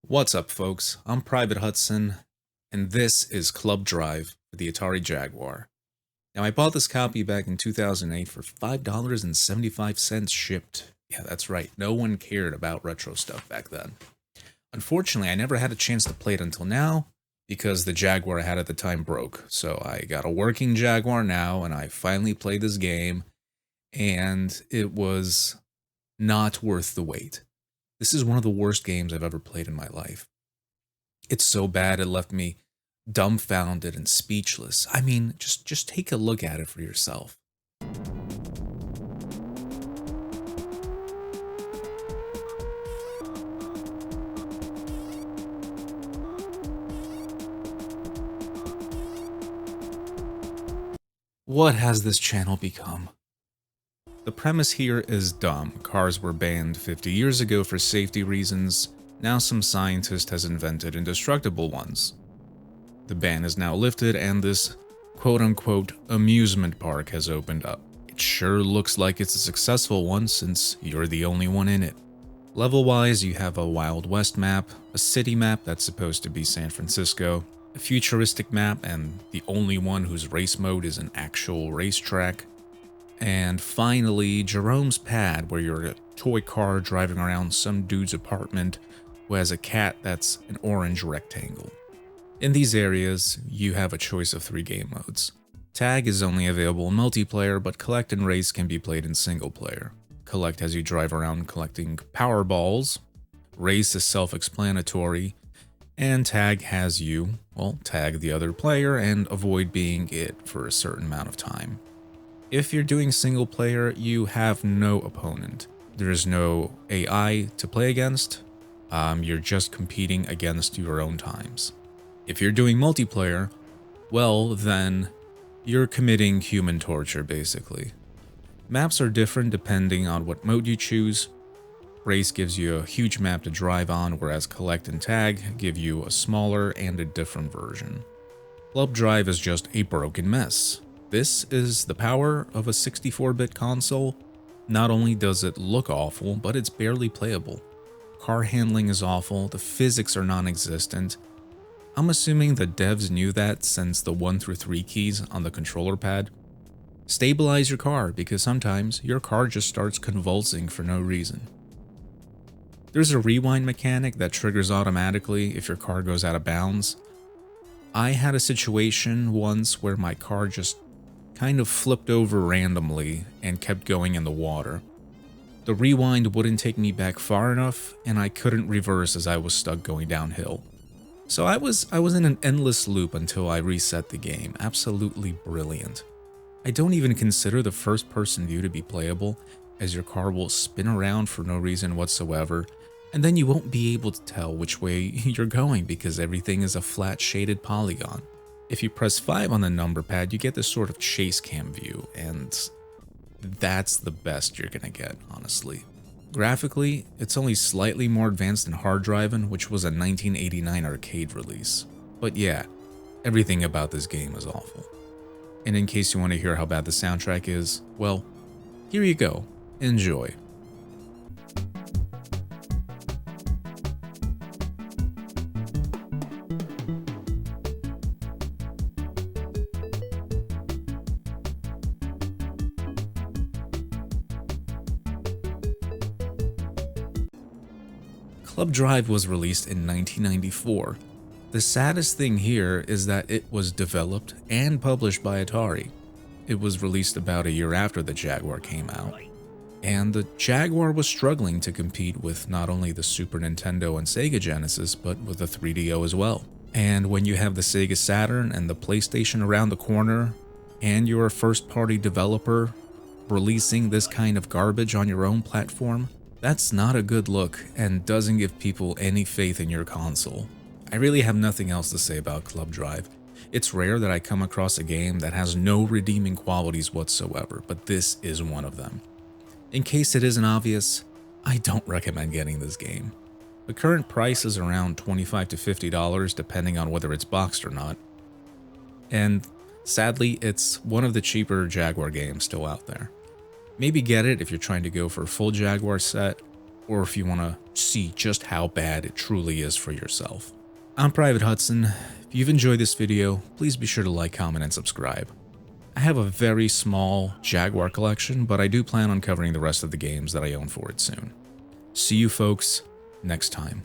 What's up, folks? I'm Private Hudson, and this is Club Drive for the Atari Jaguar. Now, I bought this copy back in 2008 for $5.75 shipped. Yeah, that's right, no one cared about retro stuff back then. Unfortunately, I never had a chance to play it until now, because the Jaguar I had at the time broke. So I got a working Jaguar now, and I finally played this game, and it was not worth the wait. This is one of the worst games I've ever played in my life. It's so bad it left me dumbfounded and speechless. I mean, just take a look at it for yourself. What has this channel become? The premise here is dumb. Cars were banned 50 years ago for safety reasons. Now some scientist has invented indestructible ones. The ban is now lifted and this quote-unquote amusement park has opened up. It sure looks like it's a successful one since you're the only one in it. Level-wise, you have a Wild West map, a city map that's supposed to be San Francisco, a futuristic map, and the only one whose race mode is an actual racetrack. And finally, Jerome's Pad, where you're a toy car driving around some dude's apartment who has a cat that's an orange rectangle. In these areas, you have a choice of 3 game modes. Tag is only available in multiplayer, but Collect and Race can be played in single player. Collect has you drive around collecting power balls, Race is self-explanatory, and Tag has you, well, tag the other player and avoid being it for a certain amount of time. If you're doing single player, you have no opponent. There is no AI to play against. You're just competing against your own times. If you're doing multiplayer, well, then you're committing human torture, basically. Maps are different depending on what mode you choose. Race gives you a huge map to drive on, whereas Collect and Tag give you a smaller and a different version. Club Drive is just a broken mess. This is the power of a 64-bit console. Not only does it look awful, but it's barely playable. Car handling is awful, the physics are non-existent. I'm assuming the devs knew that since the 1 through 3 keys on the controller pad. Stabilize your car, because sometimes your car just starts convulsing for no reason. There's a rewind mechanic that triggers automatically if your car goes out of bounds. I had a situation once where my car just kind of flipped over randomly and kept going in the water. The rewind wouldn't take me back far enough, and I couldn't reverse as I was stuck going downhill. So I was in an endless loop until I reset the game. Absolutely brilliant. I don't even consider the first-person view to be playable, as your car will spin around for no reason whatsoever, and then you won't be able to tell which way you're going because everything is a flat shaded polygon. If you press 5 on the number pad, you get this sort of chase cam view, and that's the best you're gonna get, honestly. Graphically, it's only slightly more advanced than Hard Drivin', which was a 1989 arcade release. But yeah, everything about this game is awful. And in case you want to hear how bad the soundtrack is, well, here you go. Enjoy. Club Drive was released in 1994. The saddest thing here is that it was developed and published by Atari. It was released about a year after the Jaguar came out. And the Jaguar was struggling to compete with not only the Super Nintendo and Sega Genesis, but with the 3DO as well. And when you have the Sega Saturn and the PlayStation around the corner, and you're a first-party developer releasing this kind of garbage on your own platform, that's not a good look and doesn't give people any faith in your console. I really have nothing else to say about Club Drive. It's rare that I come across a game that has no redeeming qualities whatsoever, but this is one of them. In case it isn't obvious, I don't recommend getting this game. The current price is around $25 to $50 depending on whether it's boxed or not. And sadly, it's one of the cheaper Jaguar games still out there. Maybe get it if you're trying to go for a full Jaguar set, or if you want to see just how bad it truly is for yourself. I'm Private Hudson. If you've enjoyed this video, please be sure to like, comment, and subscribe. I have a very small Jaguar collection, but I do plan on covering the rest of the games that I own for it soon. See you folks next time.